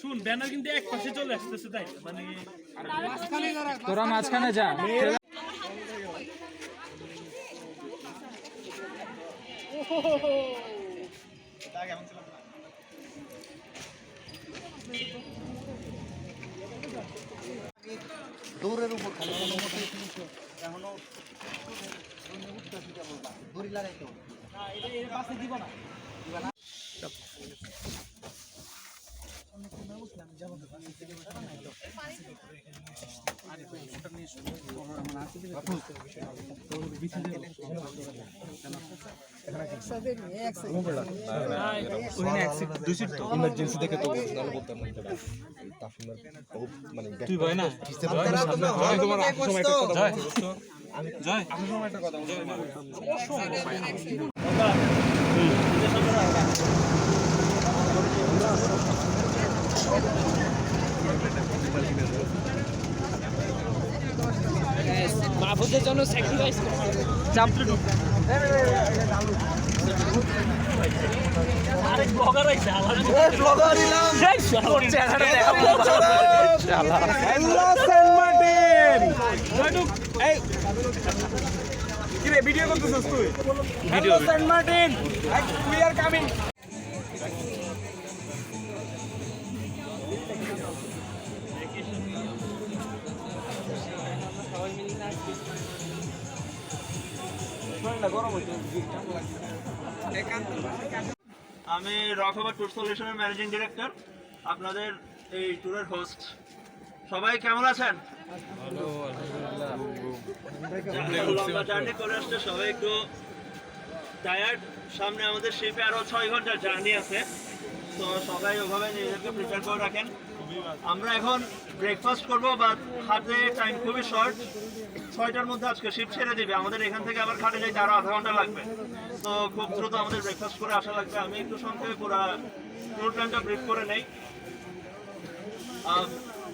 শুন ব্যানার কিন্তু এক পাশে চলে আসতেছে তাই মানে তোরা মাঝখানে যা দৌড়ের উপর খালি এখনো দড়ি লাগাইতে হবে দিব না ইমার্জেন্সি দেখে তো নাহলে বলতাম না মানে তুই ভয় না তোমার সময় একটা কথা বলছো জয় আমি সময় একটা কথা বলছো মাহফুজের জন্য স্যাক্রিফাইস আরেক ব্লগার আইছে ব্লগার দিলাম চেহারাটা দেখা শালা হ্যালো সেন্ট মার্টিন এই কি রে ভিডিও করতেছস তুই hello Saint Martin we are coming আমি রকবা ট্যুর সলিউশনের ম্যানেজিং ডিরেক্টর আপনাদের এই ট্যুরের হোস্ট সবাই কেমন আছেন লম্বা জার্নি করে আসছে সবাই একটু টায়ার্ড সামনে আমাদের শিপে আরো 6 ঘন্টার জার্নি আছে তো সবাই ওভাবে নিজেদেরকে প্রিপেয়ার করে রাখেন আমরা এখন ব্রেকফাস্ট করবো বা হাতে টাইম খুবই শর্ট 6টার মধ্যে আজকে শিপ ছেড়ে দিবে আমাদের এখান থেকে আবার খাটে যাইতে আরো আধা ঘন্টা লাগবে তো খুব দ্রুত আমাদের ব্রেকফাস্ট করে আসা লাগবে আমি একটু সংক্ষেপে পুরো প্ল্যানটা ব্রিফ করে নেই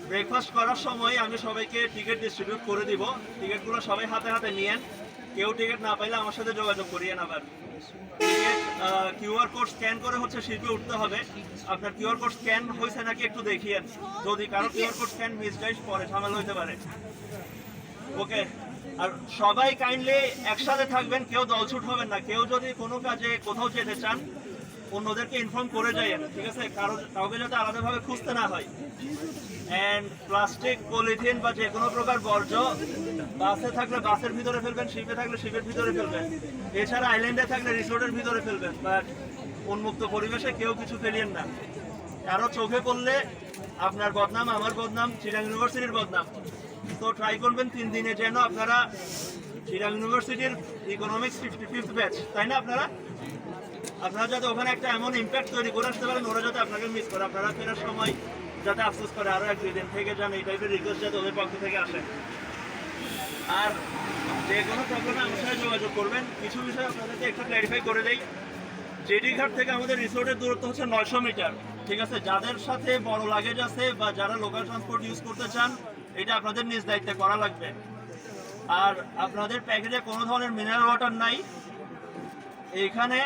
ব্রেকফাস্ট করার সময় আমি সবাইকে টিকিট ডিস্ট্রিবিউট করে দিব টিকিটগুলো সবাই হাতে হাতে নিয়েন কেউ টিকিট না পাইলে আমার সাথে যোগাযোগ করিয়েন আবার টিকিট কিউআর কোড স্ক্যান করে হচ্ছে শিপে উঠতে হবে আপনার কিউআর কোড স্ক্যান হয়েছে নাকি একটু দেখিয়েন যদি কারো কিউআর কোড স্ক্যান মিস যায় পরে ঝামেলা হইতে পারে ওকে আর সবাই কাইন্ডলি একসাথে থাকবেন কেউ দলছুট হবেন না কেউ যদি কোনো কাজে কোথাও যেতে চান অন্যদেরকে ইনফর্ম করে যাইয়েন ঠিক আছে কাউকে যাতে আলাদাভাবে খুঁজতে না হয় এন্ড প্লাস্টিক পলিথিন বা যে কোনো প্রকার বর্জ্য বাসে থাকলে বাসের ভিতরে ফেলবেন শিপে থাকলে শিপের ভিতরে ফেলবেন এছাড়া আইল্যান্ডে থাকলে রিসোর্টের ভিতরে ফেলবেন বাট উন্মুক্ত পরিবেশে কেউ কিছু ফেলিয়েন না কারো চোখে পড়লে আপনার বদনাম আমার বদনাম চিটাগং ইউনিভার্সিটির বদনাম তো ট্রাই করবেন 3 দিনে যেন আপনারা চিটাগং ইউনিভার্সিটির ইকোনমিক্স 55th ব্যাচ তাই না আপনারা যাতে ওখানে একটা এমন ইম্প্যাক্ট তৈরি করে আসতে পারেন ওরা যাতে আপনাকে মিস করে আপনারা ফেরার সময় যাতে আফসোস করে আরো 1-2 দিন থেকে যান এই টাইপের রিকোয়েস্ট যাতে ওদের পক্ষ থেকে আসে আর যে কোনো প্রবলেমে আমার সাথে যোগাযোগ করবেন কিছু বিষয় আপনাদেরকে একটু ক্ল্যারিফাই করে দেই জেডি ঘাট থেকে আমাদের রিসোর্টের দূরত্ব হচ্ছে 900 মিটার ঠিক আছে যাদের সাথে বড় লাগেজ আছে বা যারা লোকাল ট্রান্সপোর্ট ইউজ করতে চান এটা আপনাদের নিজ দায়িত্বে করা লাগবে আর আপনাদের প্যাকেজে কোনো ধরনের মিনারেল ওয়াটার নাই এইখানে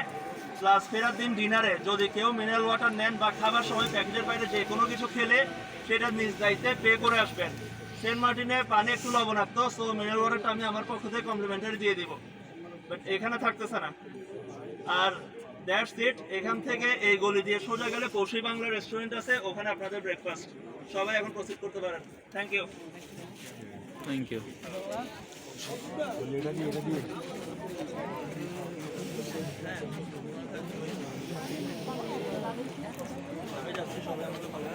প্লাস ফেরার দিন ডিনারে যদি কেউ মিনারেল ওয়াটার নেন বা খাবার সময় প্যাকেজের বাইরে যে কোনো কিছু খেলে সেটা নিজ দায়িত্বে পে করে আসবেন সেন্ট মার্টিনে পানি একটু লবণাক্ত সো মিনারেল ওয়াটারটা আমি আমার পক্ষ থেকে কমপ্লিমেন্টারি দিয়ে দিব বাট এখানে থাকতেছে না আর দ্যাটস ইট এখান থেকে এই গলি দিয়ে সোজা গেলে কৌশী বাংলা রেস্টুরেন্ট আছে ওখানে আপনাদের ব্রেকফাস্ট সবাই এখন প্রসিড করতে পারেন থ্যাংক ইউ আমি যাচ্ছি সবাই আমাকে ভালো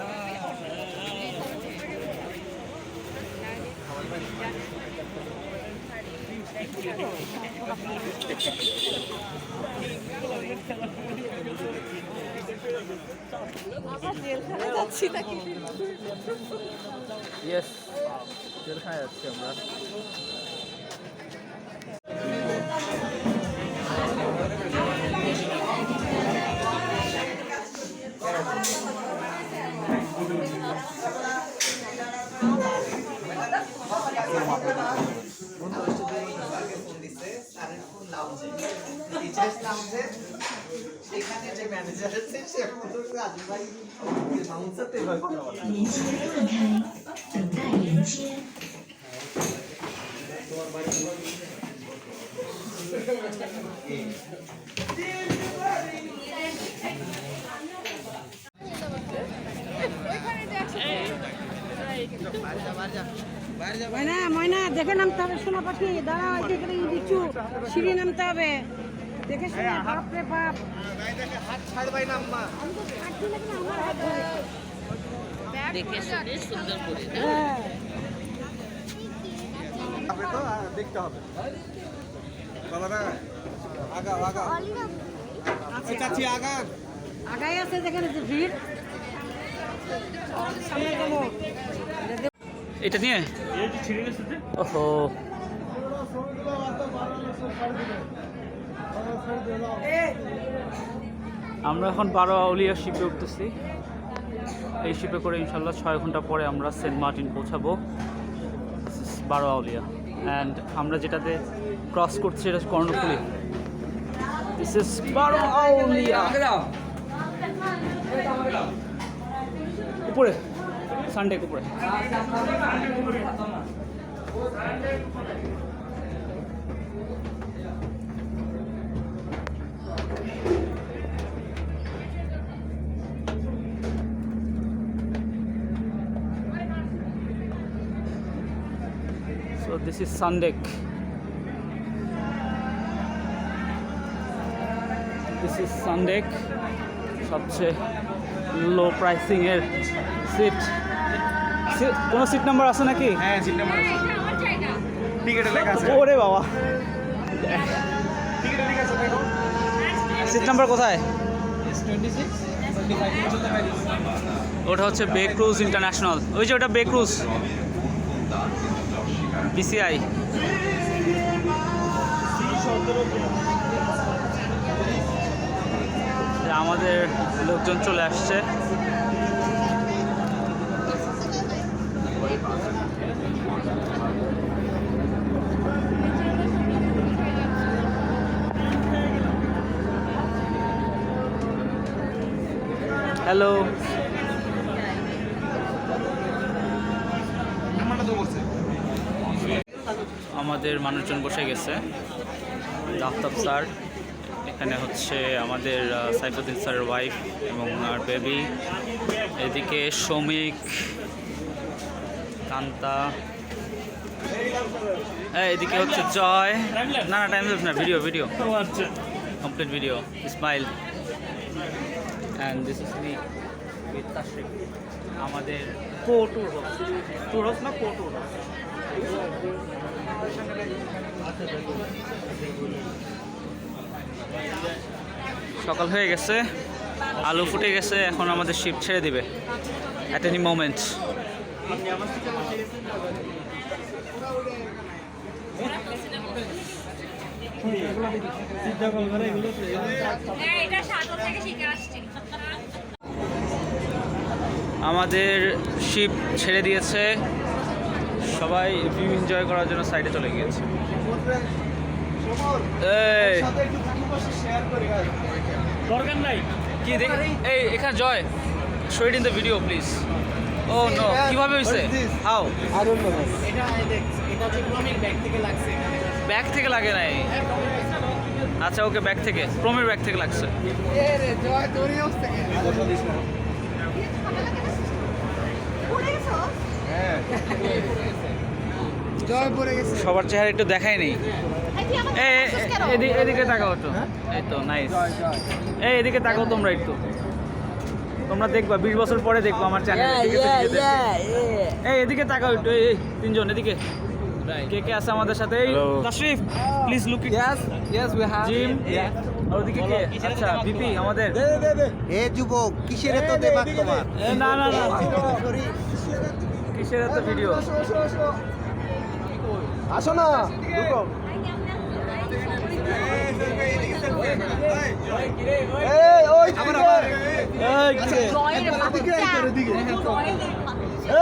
ইয়েস জেলখানায় যাচ্ছি আমরা লাউঞ্জে সেখানে 连接断开，等待连接。 ময়না ময়না দেখে নামতে হবে সোনা পাখি দাঁড়াও এদিকে দিচ্ছু সিঁড়ি নামতে হবে দেখে শুনে বাপ রে বাপ দেখে শুনে সুন্দর করে না? হ্যাঁ দেখতে হবে বাবারা আগা আগা চাচি আগা আগাই আছে যেখানে যে ভিড় সামনে যাবো এটা নিয়ে ওহো আমরা এখন 12 আউলিয়া শিপে উঠতেছি। এই শিপে করে ইনশাল্লাহ 6 ঘন্টা পরে আমরা সেন্ট মার্টিন পৌঁছাবো। 12 আউলিয়া অ্যান্ড আমরা যেটাতে ক্রস করছি সেটা কর্ণফুলী। দিস ইজ 12 আউলিয়া। উপরে সানডে উপরে So this is Sandek. This is Sandek. সবচেয়ে লো প্রাইসিং এর সিট। কোনো সিট নাম্বার আছে নাকি? হ্যাঁ সিট নাম্বার টিকেটে লেখা আছে ওরে বাবা, টিকেটে লেখা আছে দেখো সিট নাম্বার কোথায়? ওটা হচ্ছে বে ক্রুজ ইন্টারন্যাশনাল। ওই যে ওটা বে ক্রুজ বিসিআই। আমাদের লোকজন চলে আসছে। হ্যালো, আমাদের মানুষজন বসে গেছে। আফতাব স্যার, এখানে হচ্ছে আমাদের সাইফুদ্দিন স্যারের ওয়াইফ এবং আর বেবি, এদিকে শ্রমিক, কান্তা, এদিকে হচ্ছে জয়। না না টাইম লেফট না, video video complete video. Ismail and this is me with Tashrif. আমাদের ট্যুর হোস না ট্যুর সকাল হয়ে গেছে, আলু ফুটে গেছে, এখন আমাদের শিপ ছেড়ে দিবে অ্যাট এনি মোমেন্ট। আমাদের শিপ ছেড়ে দিয়েছে, সবাই ভিউ এনজয় করার জন্য সাইডে চলে গিয়েছে। দরকার নাই কি দেখ, এই এখানে Joy, show it in the video please. Oh no, কিভাবে হইছে? হাউ? ব্যাগ থেকে লাগে নাই? আচ্ছা ওকে, ব্যাগ থেকে, প্রমের ব্যাগ থেকে লাগছে। সবার চেহারা একটু দেখাই নেই। এদিকে তাকাও একটু, এই তো নাইস। এই এদিকে তাকাও তোমরা একটু, তোমরা দেখবা 20 বছর পরে দেখবো আমার চ্যানেল। এই এদিকে তাকাও একটু, এই তিনজন এদিকে। কে কে আছে আমাদের সাথে? এই Tashrif, please look it. Yes we have gym. আর ওদিকে কে? আচ্ছা ভিপি আমাদের। এ যুবক কিসের এত দেবাক তোমার? না না না, কিসের এত ভিডিও? আসো না ঢুকো। এই ওই এই কি রে?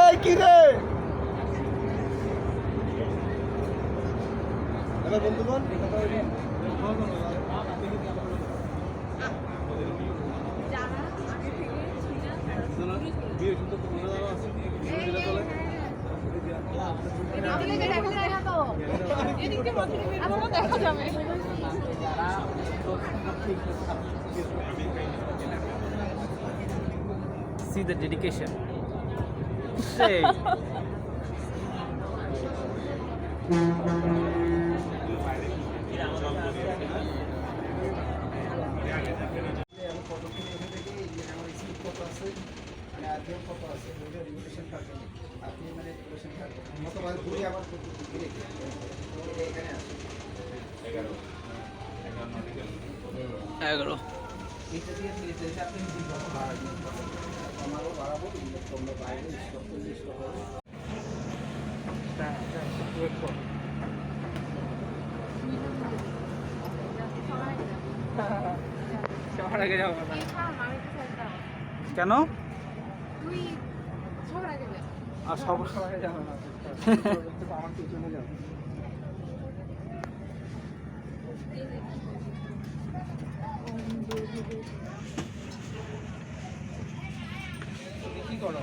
এই কি রে? বন্ধুগণ See the dedication. Say. এগারো। সবার আগে যাবো না। কেন? আর সবার আগে যাবো না। আমার পিছনে যাবো। কি করো?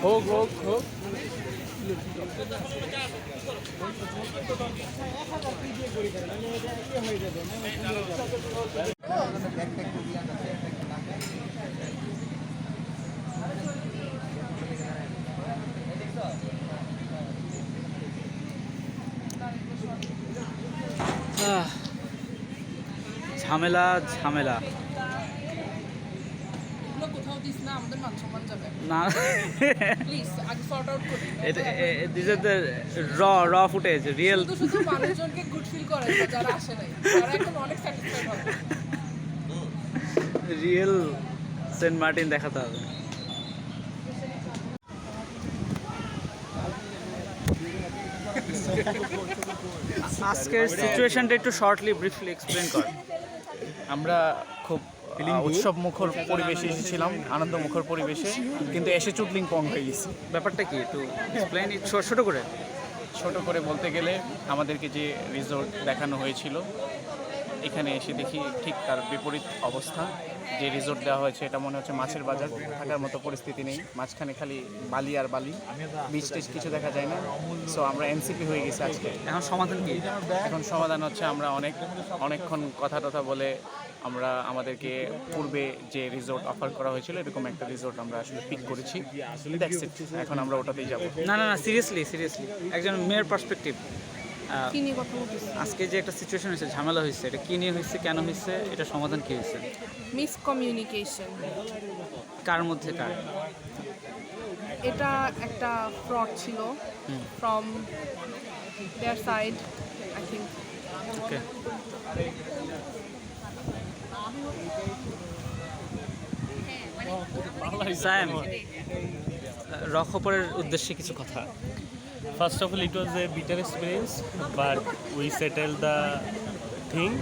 হোক হোক হোক। ঝামেলা ঝামেলা না প্লিজ আগে সর্ট আউট করি দিস ইজ দ্য র ফুটেজ রিয়েল শুধু মানুষজনকে গুড ফিল করে যারা আসে নাই তারা এখন অনেক স্যাটিসফাইড হবে রিয়েল সেন্ট মার্টিন দেখাতে হবে। আজকের সিচুয়েশনটা একটু শর্টলি ব্রিফলি এক্সপ্লেন কর। আমরা খুব উৎসব মুখর পরিবেশে এসেছিলাম, আনন্দ মুখর পরিবেশে, কিন্তু এসে চুটলিং পং হয়ে গেছি। ব্যাপারটা কি একটু এক্সপ্লেন ছোট করে? ছোট করে বলতে গেলে আমাদেরকে যে রিসোর্ট দেখানো হয়েছিল, এখানে এসে দেখি ঠিক তার বিপরীত অবস্থা। যে রিসোর্ট দেওয়া হয়েছে এটা মনে হচ্ছে মাছের বাজার, থাকার মতো পরিস্থিতি নেই, মাঝখানে খালি বালি আর বালি, বিচ টিচ কিছু দেখা যায় না। সো আমরা এনসিপি হয়ে গেছি আজকে। এখন সমাধান কি? এখন সমাধান হচ্ছে আমরা অনেকক্ষণ কথা বলে আমরা আমাদেরকে পূর্বে যে রিসোর্ট অফার করা হয়েছিল এরকম একটা রিসোর্ট আমরা আসলে পিক করেছি। That's it. এখন আমরা ওটাতেই যাব। না সিরিয়াসলি একজন মেয়ের পার্সপেক্টিভ, কি নিয়ে কথা বলছিস? আজকে যে একটা সিচুয়েশন হয়েছে, ঝামেলা হয়েছে, এটা কি নিয়ে হয়েছে, কেন হয়েছে, এটা সমাধান কি হয়েছে? মিসকমিউনিকেশন। কার মধ্যে কার? এটা একটা ফ্রড ছিল from their side I think. Okay, Sayem রক্ষপরের উদ্দেশ্যে কিছু কথা। First of all, it was a bitter experience, but we settled the thing.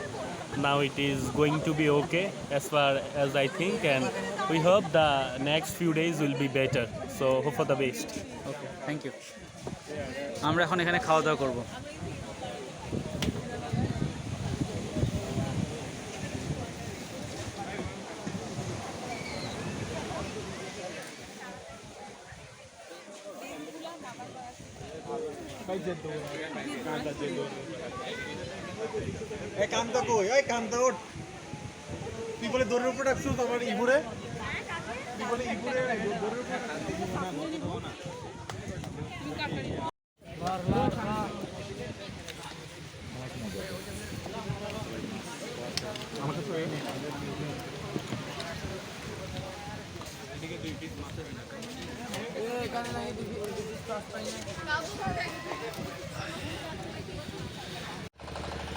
Now it is going to be okay as far as I think, and we hope the next few days will be better. So hope for the best. Okay, thank you. আমরা এখন এখানে খাওয়া দাওয়া করবো। কান্তা কই? ওই কান্তা ওঠ। তুই বলে দৌড়ের উপরে রাখছিস, তারপরে ইবুরে তুই বলে ইবুরে দৌড়ের উপরে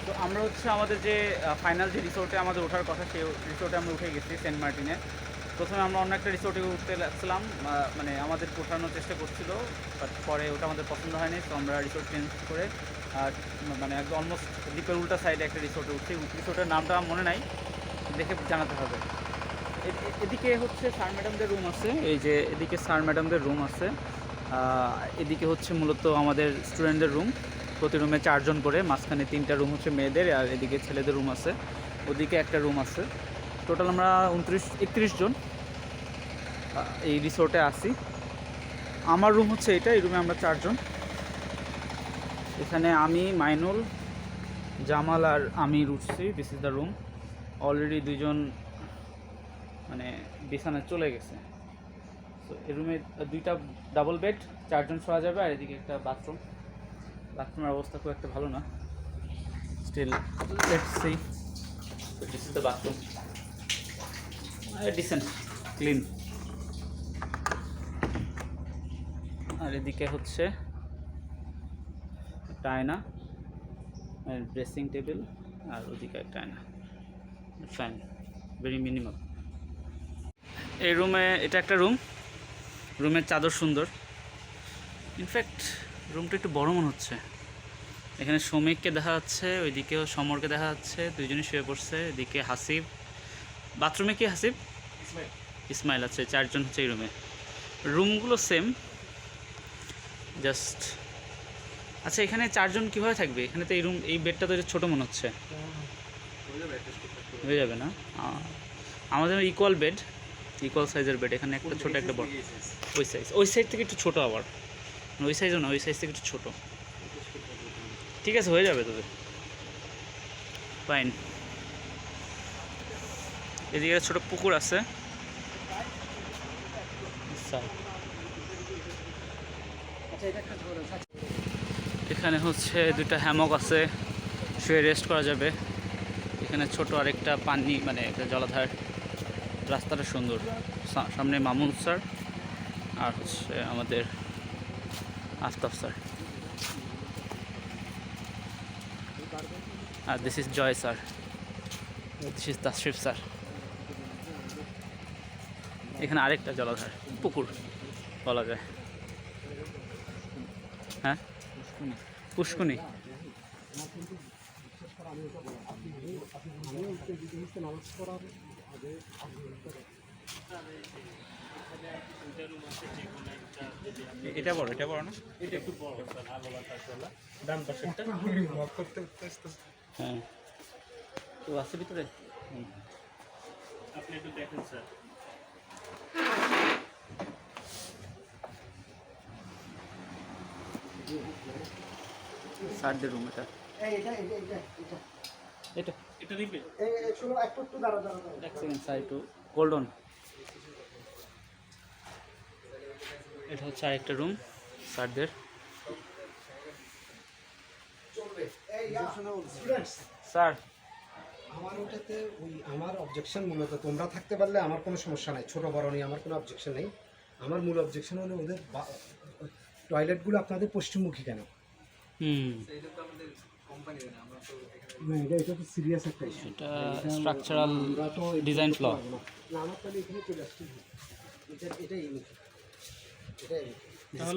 তো আমরা হচ্ছে আমাদের যে ফাইনাল যে রিসোর্টে আমাদের ওঠার কথা, সেই রিসোর্টে আমরা উঠে গেছি সেন্ট মার্টিনে। প্রথমে আমরা অন্য একটা রিসোর্টে উঠতে লাগছিলাম, মানে আমাদের ওঠানোর চেষ্টা করছিল, বাট পরে ওটা আমাদের পছন্দ হয়নি। তো আমরা রিসোর্ট চেঞ্জ করে মানে একদম অলমোস্ট দ্বীপের উল্টা সাইডে একটা রিসোর্টে উঠছি। রিসোর্টের নামটা মনে নাই, দেখে জানাতে হবে। এদিকে হচ্ছে স্যার ম্যাডামদের রুম আছে, এই যে এদিকে স্যার ম্যাডামদের রুম আছে, এদিকে হচ্ছে মূলত আমাদের স্টুডেন্টদের রুম। প্রতি রুমে 4 জন করে, মাঝখানে 3টা রুম হচ্ছে মেয়েদের, আর এদিকে ছেলেদের রুম আছে, ওদিকে একটা রুম আছে। টোটাল আমরা 31 জন এই রিসোর্টে আছি। আমার রুম হচ্ছে এটা, এই রুমে আমরা 4 জন। এখানে আমি, মাইনুল, জামাল আর আমি উঠছি। This is the room. Already 2 জন মানে বিছানায় চলে গেছে। তো এই রুমে 2টা ডাবল বেড, 4 জন শোয়া যাবে, আর এদিকে একটা বাথরুমের অবস্থা খুব একটা ভালো না। Still let's see. This is the bathroom, decent clean. আর এদিকে হচ্ছে একটা আয়না, ড্রেসিং টেবিল, আর ওদিকে একটা আয়না, ফাইন, ভেরি মিনিমাম। এই রুমে, এটা একটা রুমের চাদর সুন্দর। ইনফ্যাক্ট রুমটা একটু বড় মনে হচ্ছে। এখানে শ্রমিককে দেখা যাচ্ছে, ওইদিকেও সমরকে দেখা যাচ্ছে, 2 জনই শুয়ে পড়ছে। এদিকে হাসিব, বাথরুমে কি হাসিব? ইসমাইল আছে। 4 জন হচ্ছে এই রুমে। রুমগুলো সেম, জাস্ট আচ্ছা এখানে 4 জন কীভাবে থাকবে? এখানে তো এই বেডটা তো ছোটো মনে হচ্ছে। হয়ে যাবে না? আমাদের ইকুয়াল বেড, ইকুয়াল সাইজের বেড। এখানে একটা ছোটো একটা বড়, ওই সাইড থেকে একটু ছোটো, আবার ওই সাইজও না, ওই সাইজ থেকে একটু ছোটো। ঠিক আছে, হয়ে যাবে তবে, ফাইন। এদিকে ছোটো পুকুর আছে। এখানে হচ্ছে 2টা হ্যামক আছে, শুয়ে রেস্ট করা যাবে। এখানে ছোট আরেকটা পানি, মানে একটা জলাধার। রাস্তাটা সুন্দর। সামনে মামুন স্যার আর হচ্ছে আমাদের আফতাব স্যার, আর this is Joy sir, this is Tashrif sir. এখানে আরেকটা জলাধার, পুকুর বলা যায়। হ্যাঁ, পুষ্কুনি। এটা বড় না? এটা একটু বড় স্যার, আলো বাতাস ওলা ডান পাশেরটা। হ্যাঁ, তো আছে ভিতরে। আপনি একটু দেখেন স্যার। স্যারদের রুম এটা। এটা এটা নিবে? এক সেকেন্ড স্যার, একটু হোল্ড অন। এটা হচ্ছে আরেকটা রুম স্যারদের। স্যার আমার ওটাতে আমার অবজেকশন মূলত, তোমরা থাকতে পারলে আমার কোনো সমস্যা নাই, ছোট বড় নিয়ে আমার কোনো অবজেকশন নেই। আমার মূল অবজেকশন হলো ওদের টয়লেটগুলো আপনাদের পশ্চিমমুখী কেন? এটা তো সিরিয়াস একটা ইস্যু। এটা স্ট্রাকচারাল ডিজাইন ফ্ল। না, আমার তাহলে এখানে চলে আসছে। এটাই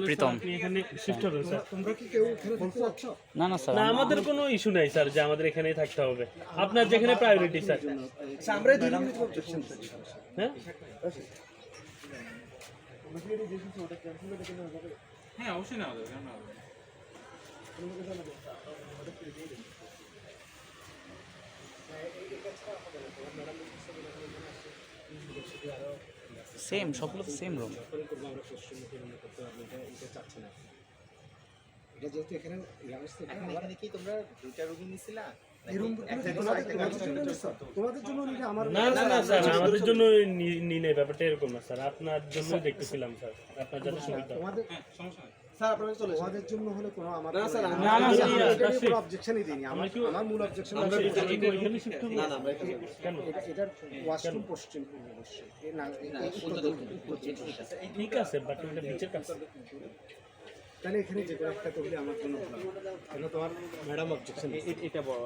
প্রীতম, আপনি এখানে শিফট হবেন স্যার। তোমরা কি কেউ এখানে থাকতে চাচ্ছ? না না স্যার, না, আমাদের কোনো ইস্যু নাই স্যার যে আমাদের এখানেই থাকতে হবে। আপনার যেখানে প্রায়োরিটি স্যার। আচ্ছা, আমরাই দুই মিনিট অবজেকশন করছি। হ্যাঁ, হ্যাঁ অবশ্যই না হবে। সেম, সবগুলো সেম রুম। এটা যেহেতু এখানে এখানে কি তোমরা 2টা রুগী নিছিলা? এই রুম তোমাদের জন্য নিলে আমার না না না স্যার, আমাদের জন্য নিলে ব্যাপারটা এরকম না স্যার, আপনার জন্য দেখতেছিলাম স্যার, আপনার যাতে সুবিধা। তোমাদের স্যার আপনারা চলে ওদের জন্য হলে কোনো আমার না স্যার, না না, স্যার, এটা নিয়ে কোনো অবজেকশনই দিইনি। আমার মূল অবজেকশন আমরা ওইখানে শিফট হবো। না না আমরা এখানে কেন? এটার ওয়াশরুম পশ্চিম পূর্ব অবশ্যই ঠিক আছে, বাট এটা বিচের কাছে। তাহলে এখানে যে কোনো একটা করলে আমার জন্য ভালো। কেন তোমার ম্যাডাম অবজেকশন? এটা বড়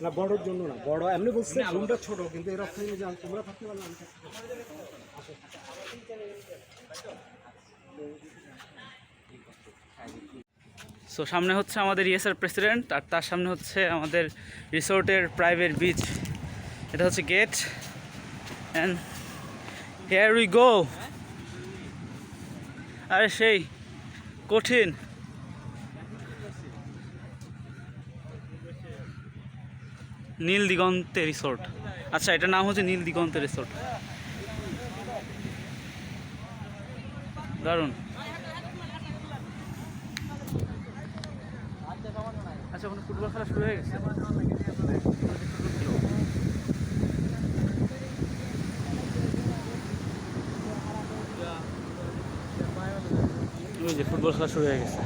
না, বড়োর জন্য না, বড় এমনি বলছে রুমটা ছোট, কিন্তু এর অর্থ যে তোমরা থাকতে পারলে আমি থাকতে পারবো। সো সামনে হচ্ছে আমাদের ইএসআর প্রেসিডেন্ট, আর তার সামনে হচ্ছে আমাদের রিসোর্টের প্রাইভেট বিচ। এটা হচ্ছে gate, and here we go. আরে সেই কঠিন। নীল দিগন্তে রিসোর্ট। আচ্ছা, এটার নাম হচ্ছে নীল দিগন্তে রিসোর্ট। দারুণ। আচ্ছা, ওখানে ফুটবল খেলা শুরু হয়ে গেছে। ওই যে ফুটবল খেলা শুরু হয়ে গেছে।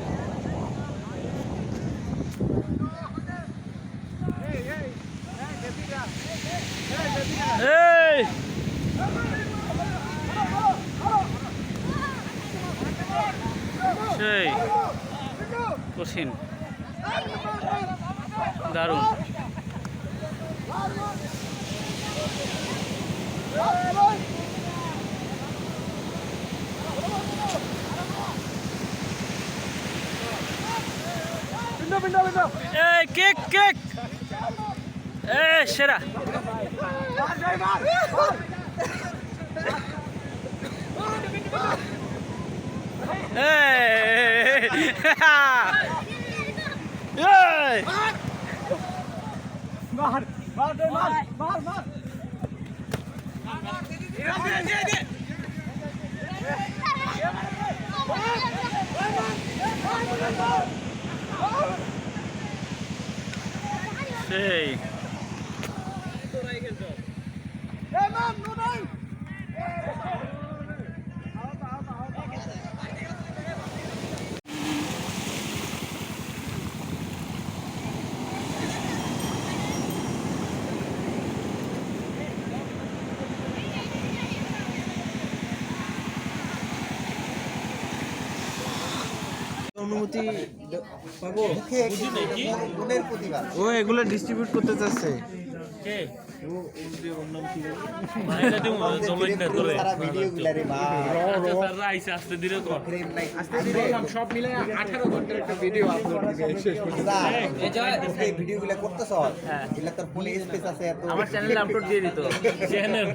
এই সেই কঠিন, দারুণ। এই কেক কেক, এ সেরা। সেই অনুমতি পাবো মনের প্রতিভা ও এগুলো ডিস্ট্রিবিউট করতে চাচ্ছে। সারা ভিডিও গুলা রে সব মিলে 18 ঘন্টার একটা ভিডিও আপলোড দিবে শেষ পর্যন্ত। এই ভিডিও গুলা করতেছ এগুলা তোর ফোনে স্পেস আছে এত আমার চ্যানেলে আপলোড দিয়ে দিত। চ্যানেল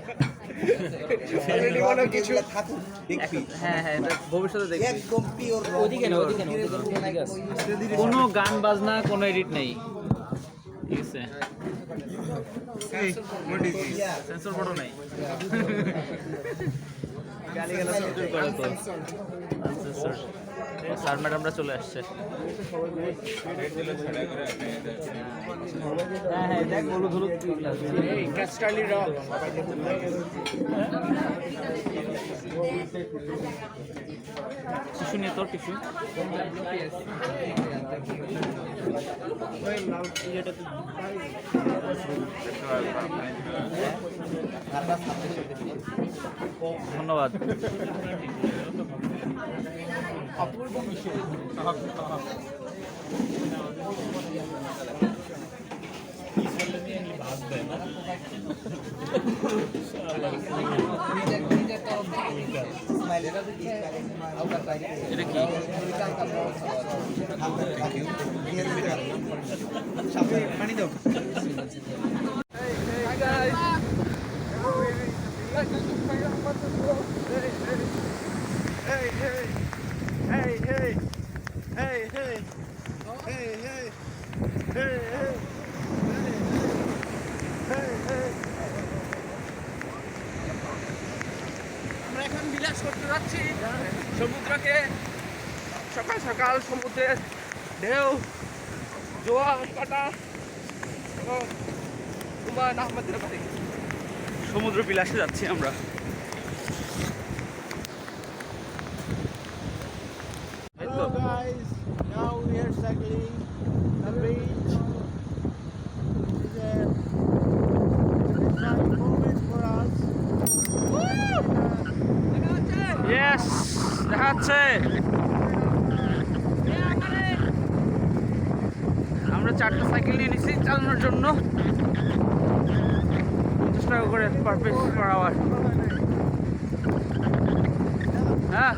কিছু থাকুক দেখবি। হ্যাঁ হ্যাঁ, এটা ভবিষ্যতে দেখবি। একদম পিওর ওদিকে না, ওদিকে না, কোনো গান বাজনা, কোনো এডিট নেই, ঠিক আছে? সেন্সর বড় নাই, গালি গালা সেন্সর করে তো। স্যার ম্যাডামরা চলে আসছে। হ্যাঁ হ্যাঁ, দেখ হলুদ হলুদ ক্যাস্টালি রক টিস্যু নিয়ে তোর টিস্যু। ধন্যবাদ। এটা কি? পানি দাও। আমরা এখন বিলাস করতে যাচ্ছি সমুদ্রকে। সকাল সকাল সমুদ্রের ঢেউ, জোয়ার কাটা এবং হুমায়ুন আহমেদের বাড়ি। সমুদ্র বিলাসে যাচ্ছি আমরা। Hello guys, now we are cycling the beach. It's a exciting moment for us. Yes, দেখা যাচ্ছে। আমরা 4টা সাইকেল নিয়ে নিচ্ছি চালানোর জন্য, 50 টাকা করে পার পিস পার আওয়ার। হ্যাঁ,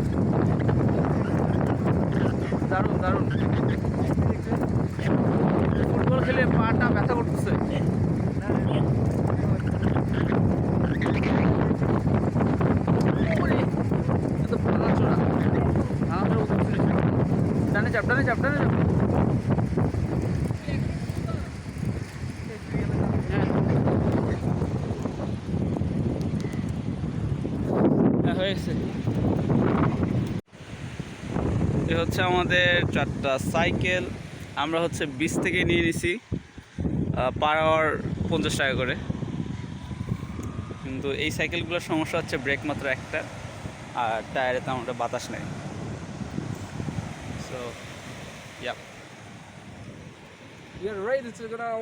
দারুণ দারুণ। ফুটবল খেলে পাটা ব্যথা করতেছে। ডানে চাপ, ডানে চাপ, ডানে চাপ। হয়ে গেছে। এ হচ্ছে আমাদের 4টা সাইকেল। আমরা হচ্ছে 20 থেকে নিয়ে নিছি পার আওয়ার 50 টাকা করে। কিন্তু এই সাইকেলগুলোর সমস্যা হচ্ছে ব্রেক মাত্র একটা, আর টায়ারে তেমন একটা বাতাস নেই। So yeah You're ready to go now.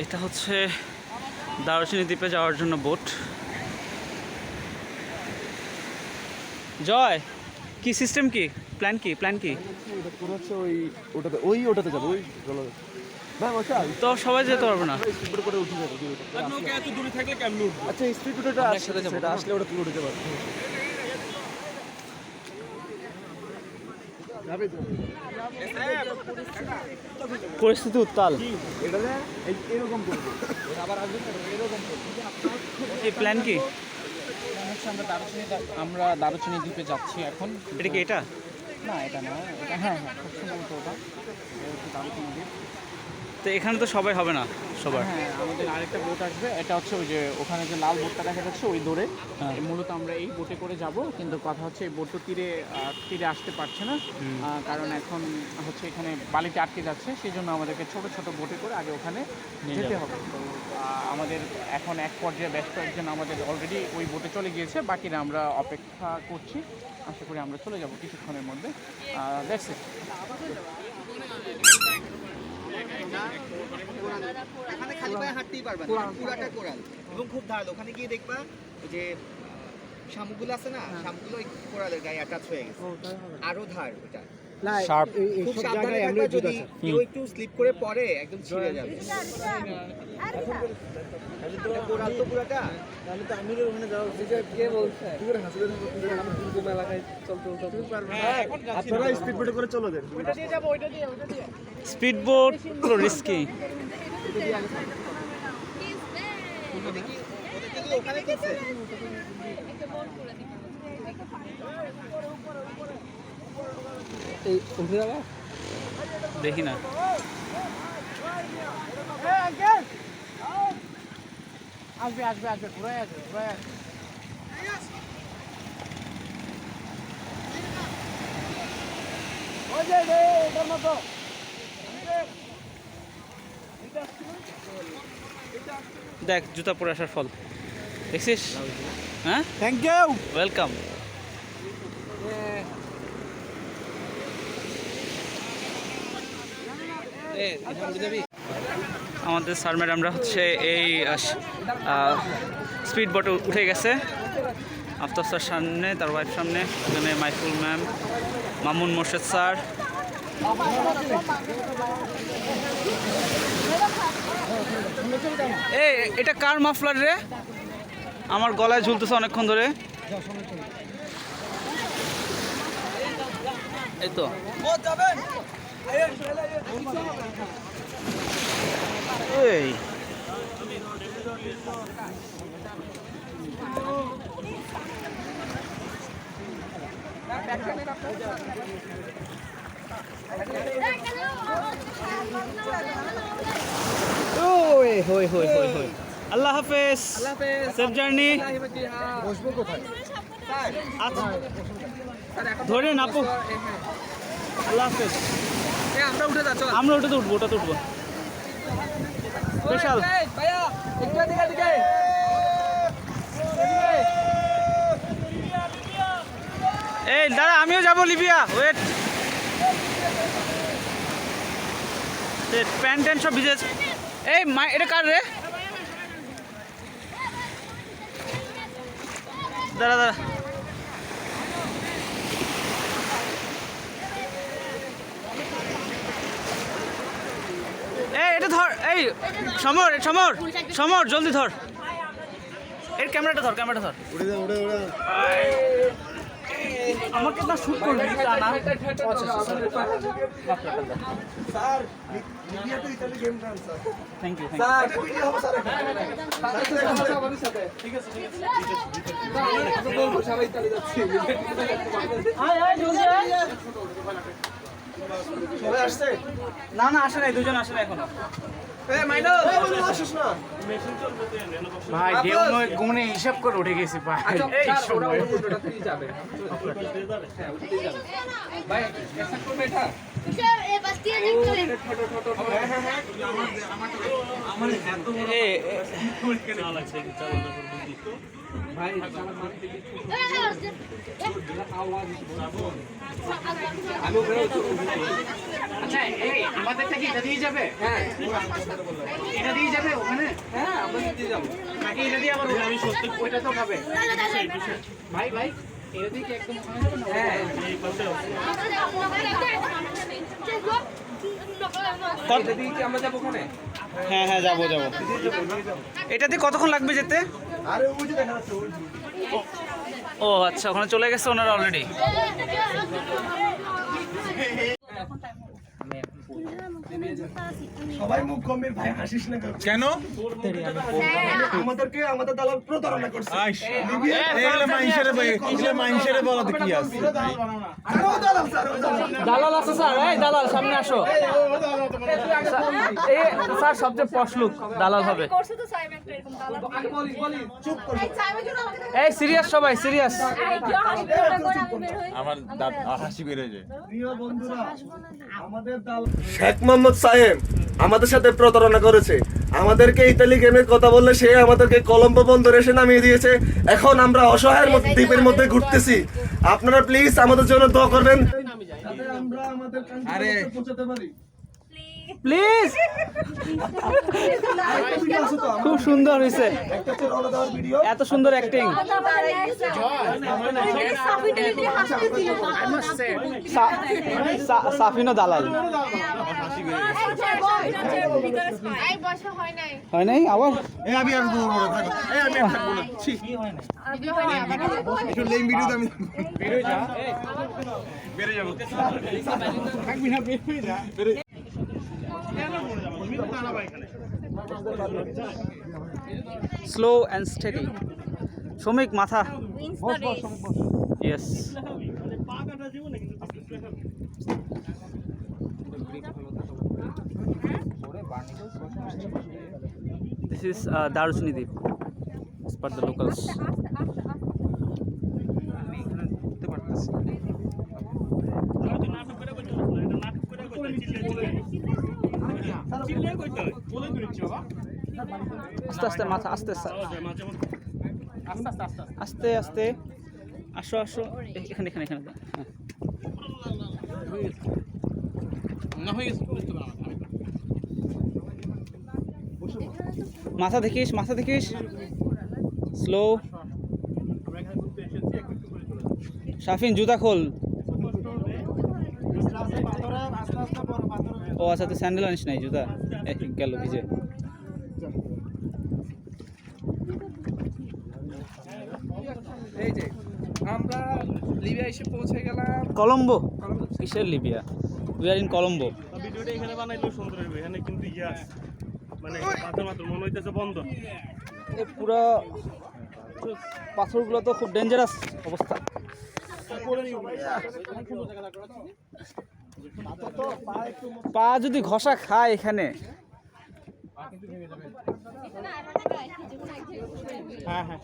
এটা হচ্ছে দারুচিনি দ্বীপে যাওয়ার জন্য বোট। জয়, কি সিস্টেম, কি প্ল্যান, কি প্ল্যান কি? ওটাতে যাবো, ওই চলো ভাই বসা। তো সবাই যেতে পারবে না। স্পিড করে উঠে যাবো। নৌকা এত দূরে থাকলে কেমন উঠবো? আচ্ছা স্পিড বোটটা আসলে যাবো, আসলে ওটা তুলে উঠতে পারবো। পরিস্থিতি উত্তাল। এটা এরকম করবো, আবার আসবে এরকম করবো। এই প্ল্যান কি? আমরা দারুচিনি দ্বীপে যাচ্ছি এখন। এটা কি এটা? না এটা না, এটা হ্যাঁ খুব সম্ভবত ওটা হচ্ছে দারুচিনি দ্বীপ। তো এখানে তো সবাই হবে না সবার। হ্যাঁ আমাদের আরেকটা বোট আসবে, এটা হচ্ছে ওই যে ওখানে যে লাল বোটটা দেখা যাচ্ছে ওই দূরে। মূলত আমরা এই বোটে করে যাব, কিন্তু কথা হচ্ছে এই বোটটা তীরে আসতে পারছে না, কারণ এখন হচ্ছে এখানে বালিতে আটকে যাচ্ছে। সেই জন্য আমাদেরকে ছোট ছোট বোটে করে আগে ওখানে যেতে হবে। তো আমাদের এখন এক পর্যায়ে বেশ কয়েকজন আমাদের অলরেডি ওই বোটে চলে গিয়েছে, বাকিরা আমরা অপেক্ষা করছি। আশা করি আমরা চলে যাব কিছুক্ষণের মধ্যে। দেখছি এখানে খালি পায়ে হাঁটতেই পারবে না, পুরাটা কোরাল এবং খুব ধারালো। ওখানে গিয়ে দেখবা ওই যে শামুকগুলো আছে না, শামুকগুলো ওই কোরালের গায়ে অ্যাটাচ হয়ে গেছে, আরো ধার ওটা। শার্প। খুব সাবধানে থাকবা, যদি কেউ একটু স্লিপ করে পড়ে একদম ছিঁড়ে যাবে। কোরাল তো পুরাটা। তাহলে তো আমিরও ওখানে যাওয়া উচিত। কে বলছে তুই করে হাসিলে আমি কিন্তু এলাকায় চলতে তুমি পারবে না। আপনারা স্পিড বোটে করে চলে যান। ওইটা দিয়ে যাবো, ওইটা দিয়ে স্পিড বোট পুরো রিস্কি। ওখানে কিনছে এই উঠে যাবা, দেখি না। আসবে আসবে আসবে, ঘুরে আসবে ঘুরে আসবে। দেখ জুতা পরে আসার ফল দেখছিস? হ্যাঁ, থ্যাংক ইউ। ওয়েলকাম। আমাদের স্যার ম্যাডামরা হচ্ছে এই স্পিড বোটে উঠে গেছে। আফতাব স্যার সামনে, তার ওয়াইফ সামনে, এখানে মাইফুল ম্যাম, মামুন মোর্শেদ স্যার। এই এটা কার মাফলার রে? আমার গলায় ঝুলতেছে অনেকক্ষণ ধরে। এই তো এই আল্লাহ হাফেজ, সেফ জার্নি। বসবো কোথায়? ধরে নাপু। আল্লাহ হাফেজ। আমরা উঠে যাচ্ছি। আমরা ওটাতে উঠবো, ওটাতে উঠবো। স্পেশাল ভাইয়া একটু এদিকে এদিকে। এই দাদা, আমিও যাবো লিবিয়া। ওয়েট, প্যান্ট ট্যান্ট সব ভিজে। এই এটা কার রে? দাঁড়া দাঁড়া, এই এটা ধর। এই সমর, সমর, সমর জলদি ধর। এর ক্যামেরাটা ধর, ক্যামেরাটা ধর। উড়ে যা উড়ে উড়ে। আমাকে না শুট করবি তা না। স্যার লিবিয়া তো Italy game run sir. Thank you. Sir এটা ভিডিও হবে স্যার স্যার আমাদের সাথে ঠিক আছে আমরা বলবো সবাই ইতালি যাচ্ছি আয় আয় জলদি আয়। সবাই আসছে না না আসে নাই, দুজন আসে নাই এখনো। এ মাইনো বন্ধু আসিস না ভাই দেও নয় গুনে হিসাব করে উঠে গেছি ভাই। এই ওরা ওটাতেই যাবে হ্যাঁ ওটাতেই যাবে ভাই এসা করবে এটা ভাই আচ্ছা এই আমাদেরটা কি এটা দিয়ে যাবে? হ্যাঁ এটা দিয়ে যাবে ওখানে? হ্যাঁ আমরা দিয়ে যাব নাকি এটা দিয়ে আবার আমি সত্যি ওইটা তো খাবে ভাই ভাই এটা দিয়ে কি একদম ওখানে যাবে না? হ্যাঁ এটা দিয়ে কি আমরা যাব ওখানে হ্যাঁ হ্যাঁ যাবো যাবো। এটাতে কতক্ষণ লাগবে যেতে? আরে ওই যে দেখা যাচ্ছে ওই ও আচ্ছা, ওখানে চলে গেছে ওনারা অলরেডি। সবাই মুখ গম্ভীর ভাই হাসিস না কেন আমাদেরকে আমাদের দালাল প্রতারণা করছে দালাল আছে স্যার, এই দালাল সামনে আসো। এই স্যার সবচেয়ে পশ লোক দালাল হবে। এই সিরিয়াস সবাই সিরিয়াস। শেখ মোহাম্মদ সাহেব আমাদের সাথে প্রতারণা করেছে, আমাদেরকে ইতালি গেমের কথা বললে সে আমাদেরকে কলম্বো বন্দরে এসে নামিয়ে দিয়েছে। এখন আমরা অসহায়ের মধ্যে দ্বীপের মধ্যে ঘুরতেছি। আপনারা প্লিজ আমাদের জন্য দোয়া করবেন যাতে আমরা আমাদের কাঙ্ক্ষিত লক্ষ্যে পৌঁছাতে পারি। প্লিজ। খুব সুন্দর হয়েছে, একটা হচ্ছে রওনা দেওয়ার ভিডিও, এত সুন্দর অ্যাক্টিং। সাফিনো দালাল হয় নাই আবার। Slow and steady. শ্রমিক মাথা। Yes. This is Darusni Deep, as per the locals. আস্তে আস্তে মাথা, আস্তে আস্তে আস্তে আস্তে আসো আসো, এখানে এখানে এখানে। মাথা দেখিস, মাথা দেখিস। স্লো। শাফিন জুতা খোল। ও আচ্ছা, তুই স্যান্ডেল আনিস নাই, জুতা গেল ভিজে। এই যে আমরা লিবিয়া এসে পৌঁছে গেলাম। কলম্বো? কিসের Libya? We are in Colombo. ভিডিওটা এখানে বানাইলেও সুন্দর হবে, এখানে কিন্তু ইয়াস মানে পাথর মাত্র মনে হইতেছে বন্ধ। এই পুরো পাথরগুলো তো খুব ডেঞ্জারাস অবস্থা। পা যদি ঘষা খায় এখানে। হ্যাঁ হ্যাঁ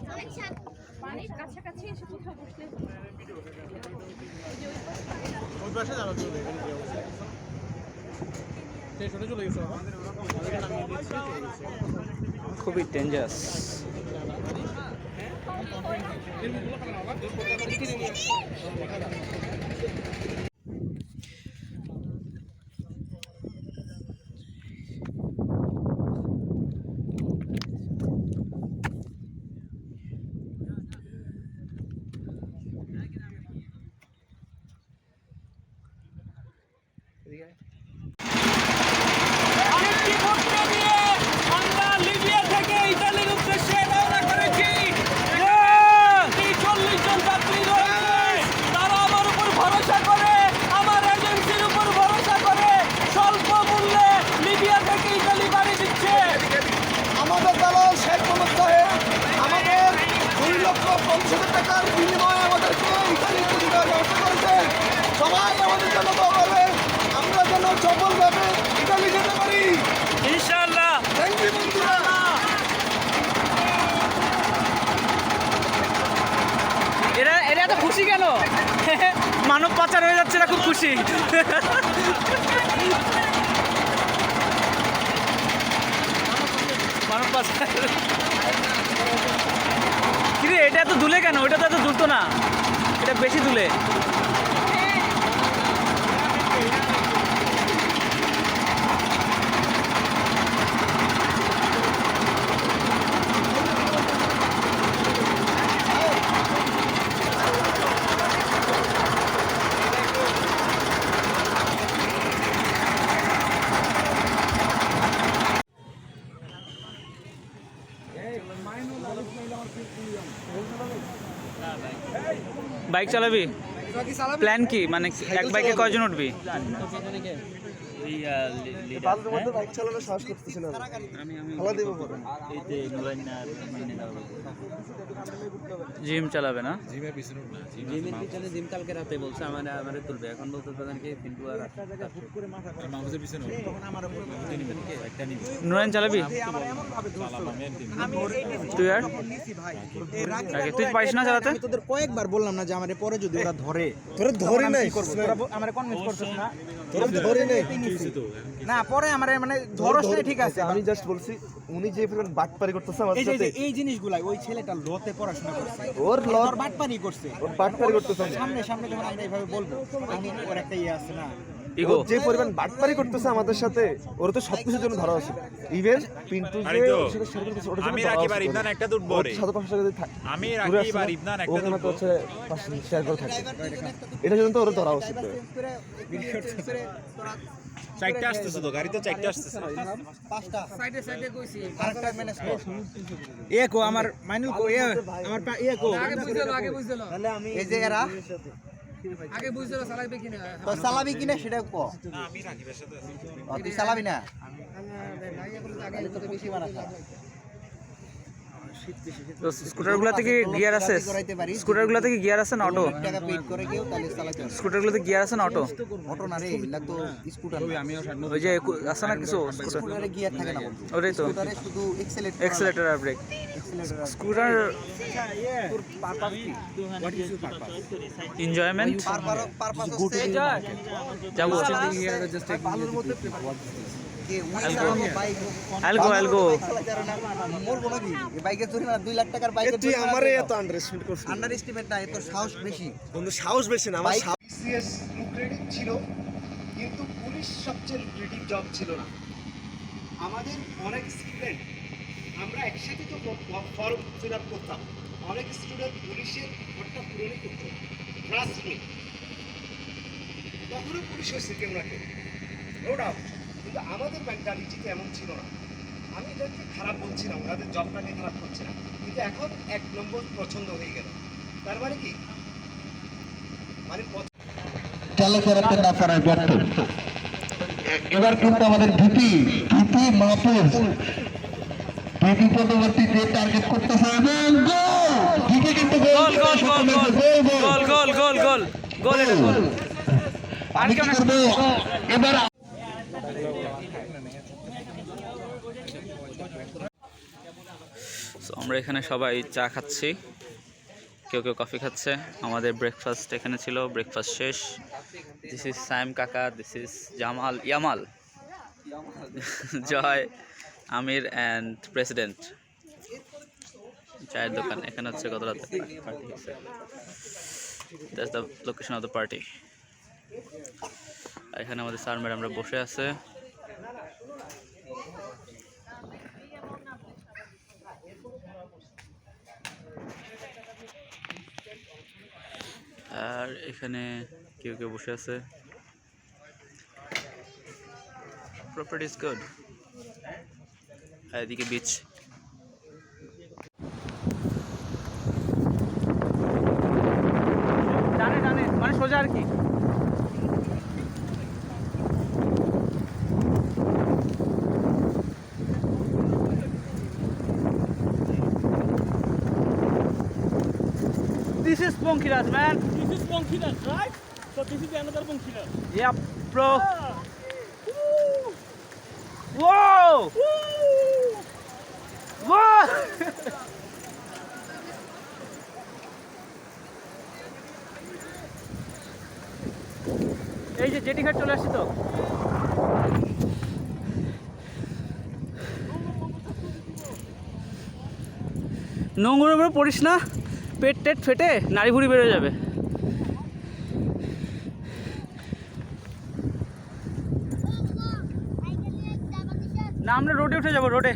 খুবই ডেঞ্জারাস। টাকার বিনিময়ে আমাদেরকে ইতালি কোটি টাকা ব্যবস্থা করেছেন। সবাই আমাদের জন্য দোয়া করবেন, আমরা যেন সফলভাবে ইতালি যেতে পারি। ইনশাআল্লাহ। থ্যাংক ইউ বন্ধুরা। এরা এরা এত খুশি কেন? মানব পাচার হয়ে যাচ্ছে না, খুব খুশি। মানব পাচার। কিরে এটা এত দুলে কেন? ওইটা তো এত দুলতো না, এটা বেশি দুলে। বাইক চালাবি? প্ল্যান কি, মানে এক বাইকে কয়জন উঠবি? বাইক চালানো সাহস করতেছি না, ভালো দেব পরে। জিম চালাবে না? জিমের পিছনে জিম কালকে রাতে বলছে আমারে তুলবে, এখন বলতে পারেন কি পিন্টু আর নুরাইন চালাবি তুই? আর তুই পারিস না চালাতে? তোদের কয়েকবার বললাম না যে আমারে পরে যদি ওরা ধরে ধরে নাই, আমারে কনভিন্স করছিস না ধরে নাই না, পরে আমারে মানে ধরস না, ঠিক আছে। আমি জাস্ট বলছি উনি যে পরিমাণ বাটপারি করতেছে আমাদের সাথে, এই জিনিসগুলাই ওই ছেলেটা লোতে পড়াশোনা করছে, ওর লট ওর বাটপারি করছে, ওর বাটপারি করতেছে। সামনে সামনে যখন আইনা এইভাবে বলবো, আমি ওর একটা ইয়ে আছে না, ইগো। যে পরিমাণ বাটপারি করতেছে আমাদের সাথে, ওর তো সবকিছুর জন্য ধরা আছে। ইভেন পিন্টু যে ওর সাথে শেয়ার করতেছে, ওর জন্য আমি রাকিব আর ইবনান একটা দুট বরে, সাথে 500 টাকা দিয়ে থাকে, আমি রাকিব আর ইবনান একটা ওখানে দুট তো হচ্ছে শেয়ার করে থাকে, এটা জন্য তো ওর ধরা উচিত। চারটা আসতেছে তো, গাড়ি তো চারটা আসতেছে। পাঁচটা সাইডে সাইডে কইছি, আরেকটা ম্যানেজ কর। কো আমার মাইনুল কো আমার কো আগে বুঝলো তাহলে আমি এই যে এরা আগে বুঝলো চালাবে কিনা, তো চালাবি কিনা সেটা কো। না আমি রাকিবের সাথে আছি। তুই চালাবি না? আগে তো বেশি বানাতা। তো স্কুটারগুলোতে কি গিয়ার আছে? স্কুটারগুলোতে কি গিয়ার আছে না অটো? টাকা পেড করে কেউ তাহলে চালাতে হবে। স্কুটারগুলোতে গিয়ার আছে না অটো? অটো না রে, এটা তো স্কুটার। ওই যে আছে না কিছু স্কুটার, স্কুটারে গিয়ার থাকে না বন্ধু, ওটাই তো, স্কুটারে শুধু এক্সেলেটর আর ব্রেক। স্কুটার তোর পারপাস কি? What is your purpose? Enjoyment. Purpose হচ্ছে যাবো। ভালোর মধ্যে কে I'll go. বলবো নাকি এই বাইকে চুরি না 2 লাখ টাকার বাইকে তুই আমারে এত আন্ডারএস্টিমেট করছিস। আন্ডার এস্টিমেট না, এত সাহস বেশি। বন্ধু সাহস বেশি না, আমার সিএস লুক্রেটিভ ছিল, কিন্তু পুলিশ সবচেয়ে লুক্রেটিভ জব ছিল না। আমাদের অনেক স্টুডেন্ট, আমরা একসাথে তো ফর্ম ফিল আপ করতাম, অনেক স্টুডেন্ট পুলিশের ঘরটা পূরণই করতো, ট্রাস্ট মি। তখনও পুলিশ হয়েছে কেউ না কেউ, নো ডাউট, কিন্তু আমাদের মেন্টালিটিতে এমন ছিল না। আমি এদেরকে খারাপ বলছি না, ওনাদের জবটাকে খারাপ করছি না, কিন্তু এখন 1 নম্বর পছন্দ হয়ে গেল। তার মানে কি, মানে চালু করাতে না পারার ব্যর্থ। এবার কিন্তু আমাদের ভিপি মাহফুজ ভিপি পরবর্তী যে টার্গেট করতেছে এবং ভিপি কিন্তু গোল গোল গোল গোল গোল গোল গোল গোল, এটা গোল। আর আমি কি করবো এবার? আমরা এখানে সবাই চা খাচ্ছি, কেউ কেউ কফি খাচ্ছে। আমাদের ব্রেকফাস্ট এখানে ছিল, ব্রেকফাস্ট শেষ। দিস ইজ সাইম কাকা, this is Jamal, Yamal, Joy, Amir and president. চায়ের দোকান এখানে হচ্ছে, গত রাতে পার্টি হয়েছে। That's the location of the party. এখানে আমাদের স্যার ম্যাডামরা বসে আছে। আর এখানে কেউ কেউ বসে আছে। Property is good. এদিকে বিচ। ডানে ডানে মানে সোজা আর কি। This is Ponkiras, man. This is Ponkiras, right? So this is another Ponkiras. Yep, bro. Whoa! Whoa! এই যে জেটি ঘাট চলে আসছি তো। নোংরের উপরে পড়িস না, পেট টেট ফেটে নাড়ি ভুড়ি বেরোয় যাবে। না আমরা রোডে উঠে যাবো, রোডে।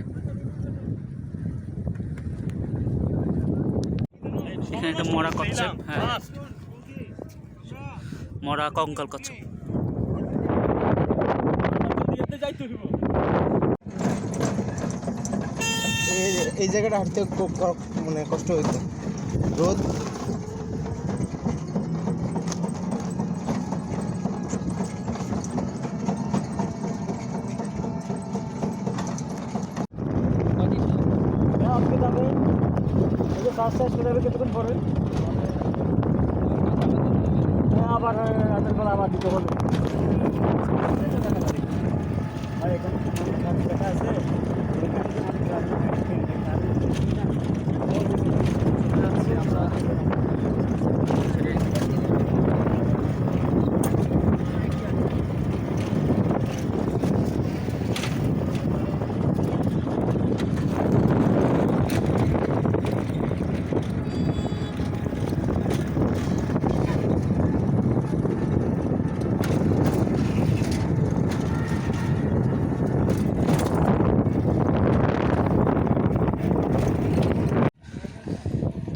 এখানে একটা মরা কচ্ছপ, হ্যাঁ মরা কঙ্কাল কচ্ছপ। এই জায়গাটা হাঁটতে খুব মানে কষ্ট হয়েছে, রোদ। কিছুক্ষণ পরে আবার রাতের বেলা আবার দিতে হবে।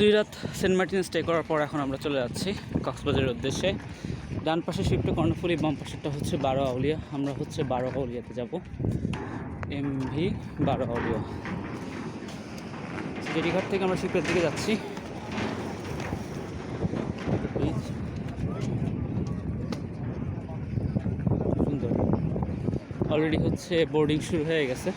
দুই রাত সেন্ট মার্টিনে স্টে করার পর এখন আমরা চলে যাচ্ছি কক্সবাজারের উদ্দেশ্যে। ডান পাশে শিপটা কর্ণফুলী, বাম পাশেরটা হচ্ছে 12 আউলিয়া। আমরা হচ্ছে 12 আউলিয়াতে যাব, MV 12 আউলিয়া। জেটিঘাট থেকে আমরা শিপের দিকে যাচ্ছি। সুন্দর, অলরেডি হচ্ছে বোর্ডিং শুরু হয়ে গেছে।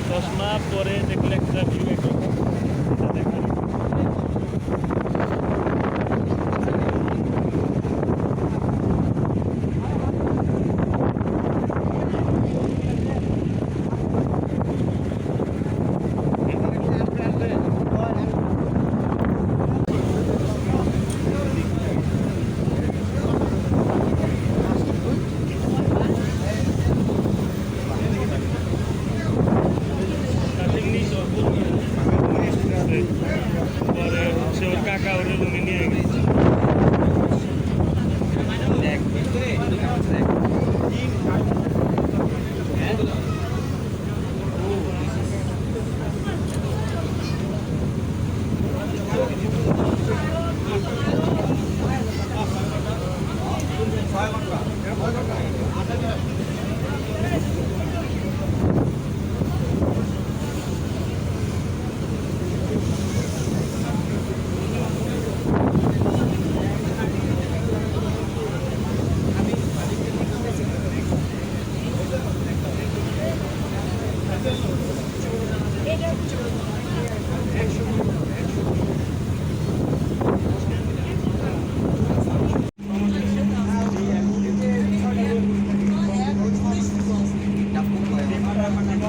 চশমা পরে দেখলে একটা ভিউ একদম পরে হচ্ছে ওর কাকা ওর রুমে নিয়ে গেছে।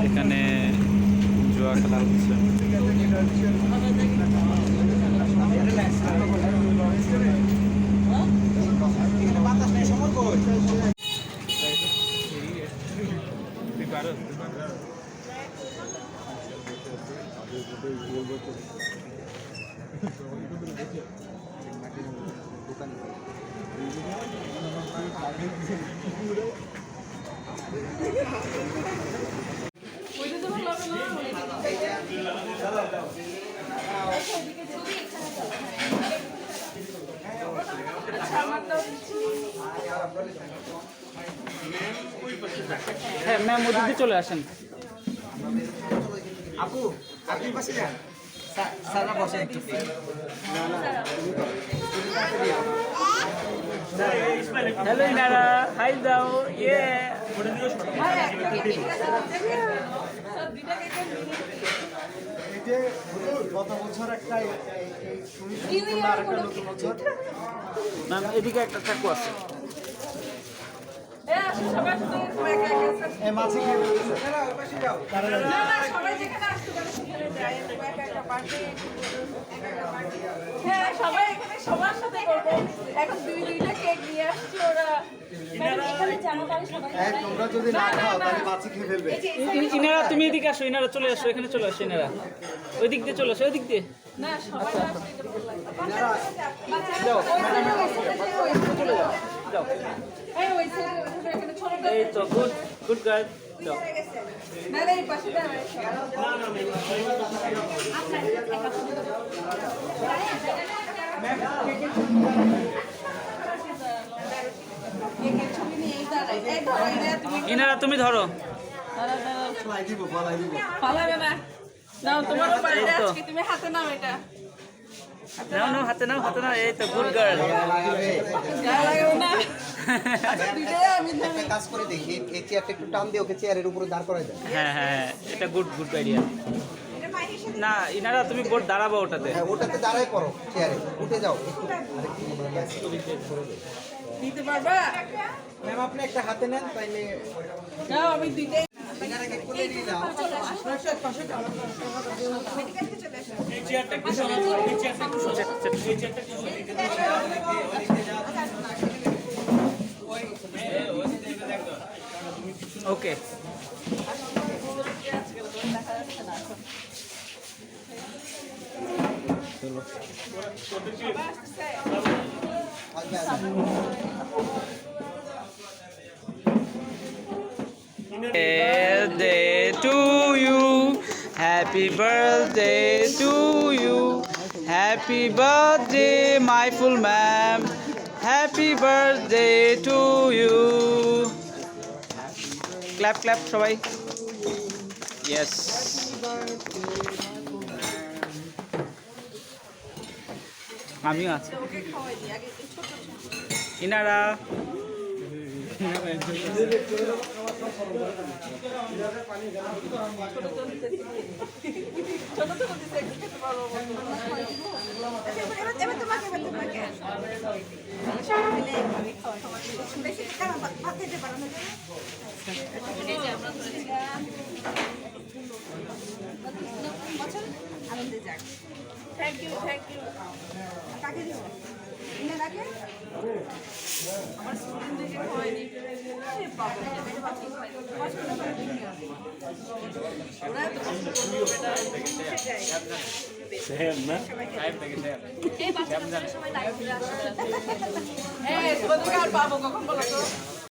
এখানে জুয়া খেলা হচ্ছে। আচ্ছা আমার দাও দিচ্ছি। হ্যাঁ ম্যাম ওদিক দিয়ে চলে আসেন। আপু আপনি পাশে যান স্যাররা বসে একটু হ্যালো ইনারা, হাই দাও। ইয়ে এই যে গত বছর একটা নতুন বছর ম্যাম এদিকে একটা চাকু আছে। এই মাছে খেয়ে হ্যাঁ সবাই এখানে সবার সাথে করবো। এখন দুইটা কেক নিয়ে আসছি ওরা। তোমরা যদি না খাও তাহলে মাছে খেয়ে ফেলবে। ইনারা তুমি এদিকে আসো, ইনারা চলে আসো, এখানে চলে আসো ইনারা। ওই দিক দিয়ে চলে আসো, ওই দিক দিয়ে। না সবাই যাও। এই ওই সাইডে এখানে ছোটটা এই তো গুড গুড গার্ল। যাও। না এই পাশে দাঁড়ায় ইনারা তুমি ধরো। পালাবে না নাও তোমার বার্থডে আজকে তুমি হাতে নাও এটা নাও নাও, হাতে নাও, হাতে নাও। এই তো গুড গার্ল। গায়ে লাগাবে না দুইটাই আমি একটা কাজ করে দেখি এই চেয়ারটা একটু টান দিয়ে ওকে চেয়ারের উপরে দাঁড় করাই দেয় হ্যাঁ হ্যাঁ, এটা গুড গুড আইডিয়া। না ইনারা তুমি বোর্ড দাঁড়াবো ওটাতে। হ্যাঁ ওটাতে দাঁড়ায় পড়ো চেয়ারে উঠে যাও একটু দিতে পারবা ম্যাম আপনি একটা হাতে নেন তাইলে নাও আমি দুইটাই ওকে birthday to you, happy birthday to you, happy birthday my full ma'am, happy birthday to you. Clap clap সবাই। Yes. আমিও আছি। ইনারা থ্যাংক ইউ কাকে দিব ইনারাকে আমার স্টুডেন্টদেরকে খাওয়াইনি বাবা ওরা তো সেম না এই বাচ্চারা সবাই লাইভ করে আসে এই তোমাদেরকে আর পাবো কখন বলো তো